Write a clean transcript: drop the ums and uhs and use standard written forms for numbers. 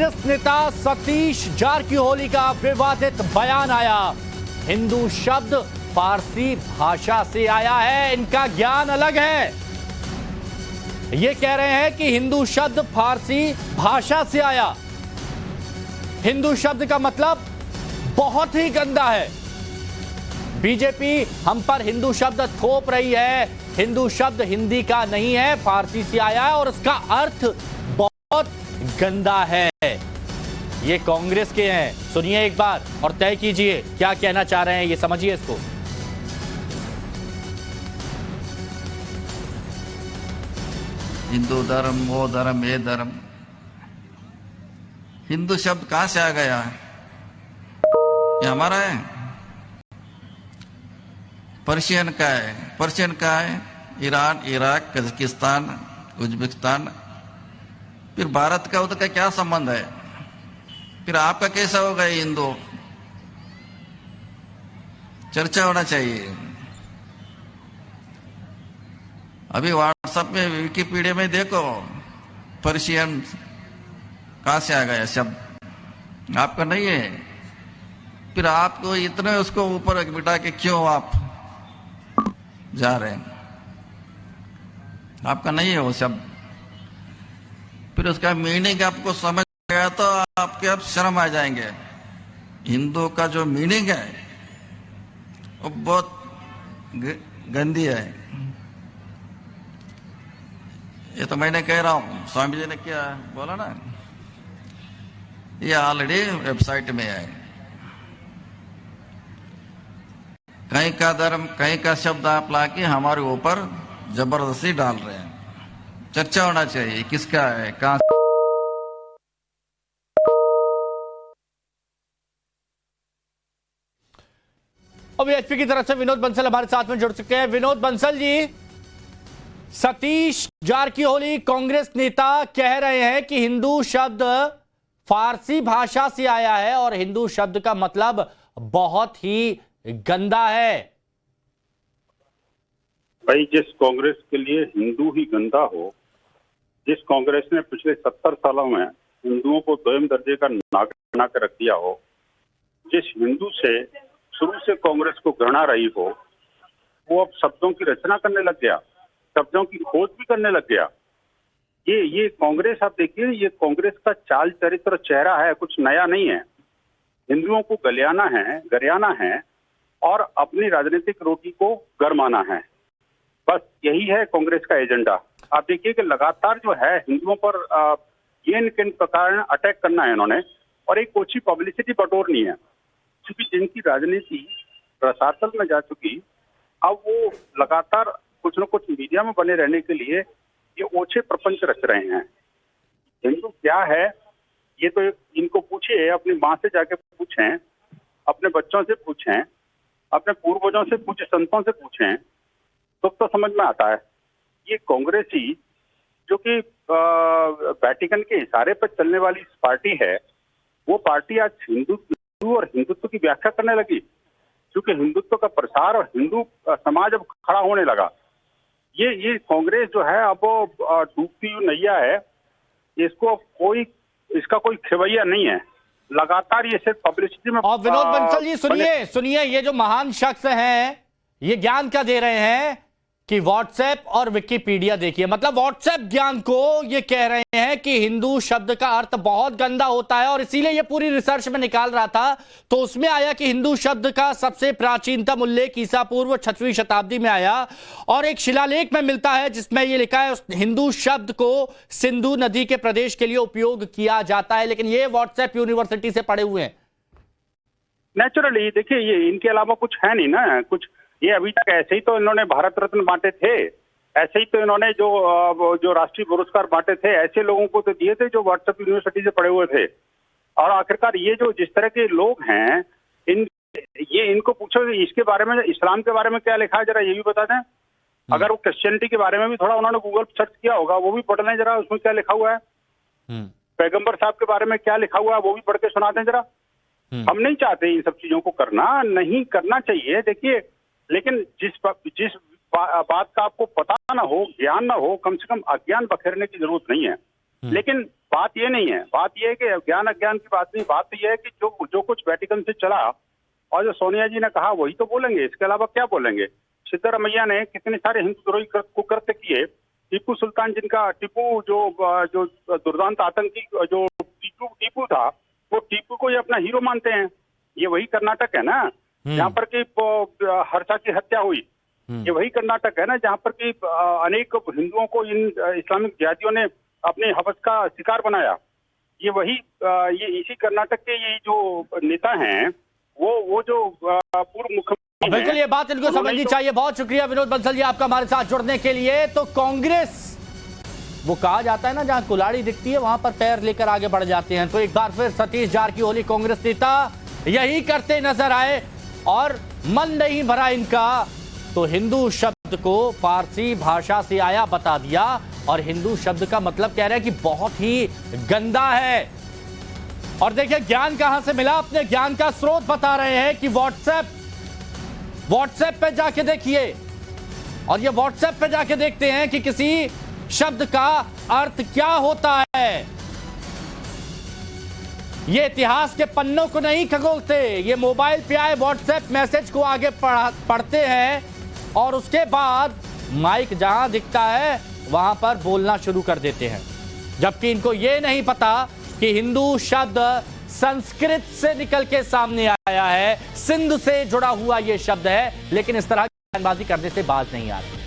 कांग्रेस नेता सतीश जारकिहोली का विवादित बयान आया। हिंदू शब्द फारसी भाषा से आया है, इनका ज्ञान अलग है। ये कह रहे हैं कि हिंदू शब्द फारसी भाषा से आया। हिंदू शब्द का मतलब बहुत ही गंदा है। बीजेपी हम पर हिंदू शब्द थोप रही है। हिंदू शब्द हिंदी का नहीं है, फारसी से आया है और इसका अर्थ बहुत गंदा है। ये कांग्रेस के हैं, सुनिए एक बार और तय कीजिए क्या कहना चाह रहे हैं, ये समझिए इसको। हिंदू धर्म, वो धर्म, ये धर्म। हिंदू शब्द कहां से आ गया? ये हमारा है? पर्शियन का है। पर्शियन का है ईरान, इराक, कजाकिस्तान, उज्बेकिस्तान। फिर भारत का उधर का क्या संबंध है? फिर आपका कैसा होगा ये हिंदू? चर्चा होना चाहिए। अभी व्हाट्सएप में, विकिपीडिया में देखो, पर्शियन कहां से आ गया शब्द? आपका नहीं है। फिर आपको इतने उसको ऊपर बिठा के क्यों आप जा रहे हैं? आपका नहीं है वो शब्द। फिर उसका मीनिंग आपको समझ गया तो आपके अब शर्म आ जाएंगे। हिंदू का जो मीनिंग है वो बहुत गंदी है। ये तो मैंने कह रहा हूं, स्वामी जी ने क्या बोला ना, ये ऑलरेडी वेबसाइट में है। कहीं का धर्म, कहीं का शब्द आप लाके हमारे ऊपर जबरदस्ती डाल रहे हैं। चर्चा होना चाहिए किसका है, कहां। अभी एचपी की तरफ से विनोद बंसल हमारे साथ में जुड़ चुके हैं। विनोद बंसल जी, सतीश जारकिहोली कांग्रेस नेता कह रहे हैं कि हिंदू शब्द फारसी भाषा से आया है और हिंदू शब्द का मतलब बहुत ही गंदा है। भाई, जिस कांग्रेस के लिए हिंदू ही गंदा हो, जिस कांग्रेस ने पिछले 70 सालों में हिंदुओं को दोयम दर्जे का नागरिक बना कर रख दिया हो, जिस हिंदू से शुरू से कांग्रेस को घृणा रही हो, वो अब शब्दों की रचना करने लग गया, शब्दों की खोज भी करने लग गया। ये कांग्रेस, आप देखिए, ये कांग्रेस का चाल चरित्र चेहरा है, कुछ नया नहीं है। हिंदुओं को गरियाना है और अपनी राजनीतिक रोटी को गरमाना है। बस यही है कांग्रेस का एजेंडा। आप देखिए कि लगातार जो है हिंदुओं पर ये इन प्रकार अटैक करना है इन्होंने, और एक ओछी पब्लिसिटी बटोरनी है, क्योंकि जिनकी राजनीति रसातल में जा चुकी, अब वो लगातार कुछ न कुछ मीडिया में बने रहने के लिए ये ओछे प्रपंच रच रहे हैं। हिंदू क्या है ये तो इनको पूछिए, अपनी माँ से जाके पूछें, अपने बच्चों से पूछें, अपने पूर्वजों से पूछें, संतों से पूछें, तो समझ में आता है। ये कांग्रेसी जो कि वेटिकन के इशारे पर चलने वाली पार्टी है, वो पार्टी आज हिंदू और हिंदुत्व की व्याख्या करने लगी, क्योंकि हिंदुत्व का प्रसार और हिंदू समाज अब खड़ा होने लगा। ये कांग्रेस जो है अब डूबती हुई नैया है, इसका कोई खेवैया नहीं है। लगातार ये सिर्फ पब्लिसिटी में। और विनोद बंसल जी, सुनिए, ये जो महान शख्स हैं ये ज्ञान क्या दे रहे हैं कि व्हाट्सएप और विकिपीडिया देखिए, मतलब व्हाट्सएप ज्ञान को ये कह रहे हैं कि हिंदू शब्द का अर्थ बहुत गंदा होता है, और इसीलिए ये पूरी रिसर्च में निकाल रहा था तो उसमें आया कि हिंदू शब्द का सबसे प्राचीनतम उल्लेख ईसा पूर्व 6वीं शताब्दी में आया, और एक शिलालेख में मिलता है जिसमें यह लिखा है हिंदू शब्द को सिंधु नदी के प्रदेश के लिए उपयोग किया जाता है। लेकिन ये व्हाट्सएप यूनिवर्सिटी से पढ़े हुए हैं। नेचुरली देखिए, ये इनके अलावा कुछ है नहीं ना कुछ। ये अभी तक ऐसे ही तो इन्होंने भारत रत्न बांटे थे, ऐसे ही तो इन्होंने जो राष्ट्रीय पुरस्कार बांटे थे, ऐसे लोगों को तो दिए थे जो व्हाट्सएप यूनिवर्सिटी से पढ़े हुए थे। और आखिरकार ये जो जिस तरह के लोग हैं, इनको पूछो इसके बारे में, इस्लाम के बारे में क्या लिखा है, जरा ये भी बता दें। अगर वो क्रिश्चियनिटी के बारे में भी थोड़ा उन्होंने गूगल सर्च किया होगा, वो भी पढ़ लें जरा, उसमें क्या लिखा हुआ है। पैगंबर साहब के बारे में क्या लिखा हुआ है वो भी पढ़ के सुना दें जरा। हम नहीं चाहते इन सब चीजों को करना, नहीं करना चाहिए। देखिए, लेकिन जिस बात का आपको पता ना हो, ज्ञान ना हो, कम से कम अज्ञान बखेरने की जरूरत नहीं है। लेकिन बात ये नहीं है, बात ये है कि ज्ञान अज्ञान की बात नहीं, बात तो ये है कि जो कुछ वेटिकन से चला और जो सोनिया जी ने कहा वही तो बोलेंगे, इसके अलावा क्या बोलेंगे। सिद्धरामैया ने कितने सारे हिंदुद्रोही कुकृत्य किए। टीपू सुल्तान टीपू जो दुर्दांत आतंकी जो टीपू था, वो टीपू को ये अपना हीरो मानते हैं। ये वही कर्नाटक है ना जहाँ पर कि हर्षा की हत्या हुई। ये वही कर्नाटक है ना जहाँ पर कि अनेक हिंदुओं को इन इस्लामिक जिहादियों ने अपने हवस का शिकार बनाया। ये इसी कर्नाटक के ये जो नेता हैं वो जो पूर्व मुख्यमंत्री, बिल्कुल ये बात इनको समझनी चाहिए। बहुत शुक्रिया विनोद बंसल जी आपका हमारे साथ जुड़ने के लिए। तो कांग्रेस, वो कहा जाता है ना जहां कुल्हाड़ी दिखती है वहां पर पैर लेकर आगे बढ़ जाते हैं। तो एक बार फिर सतीश जारकिहोली कांग्रेस नेता यही करते नजर आए और मन नहीं भरा इनका, तो हिंदू शब्द को फारसी भाषा से आया बता दिया और हिंदू शब्द का मतलब कह रहे हैं कि बहुत ही गंदा है। और देखिए ज्ञान कहां से मिला, अपने ज्ञान का स्रोत बता रहे हैं कि व्हाट्सएप पे जाके देखिए, और ये व्हाट्सएप पे जाके देखते हैं कि किसी शब्द का अर्थ क्या होता है। ये इतिहास के पन्नों को नहीं खगोलते, ये मोबाइल पे आए व्हाट्सएप मैसेज को आगे पढ़ते हैं और उसके बाद माइक जहां दिखता है वहां पर बोलना शुरू कर देते हैं। जबकि इनको ये नहीं पता कि हिंदू शब्द संस्कृत से निकल के सामने आया है, सिंध से जुड़ा हुआ ये शब्द है, लेकिन इस तरह की बयानबाजी करने से बाज नहीं आ रही।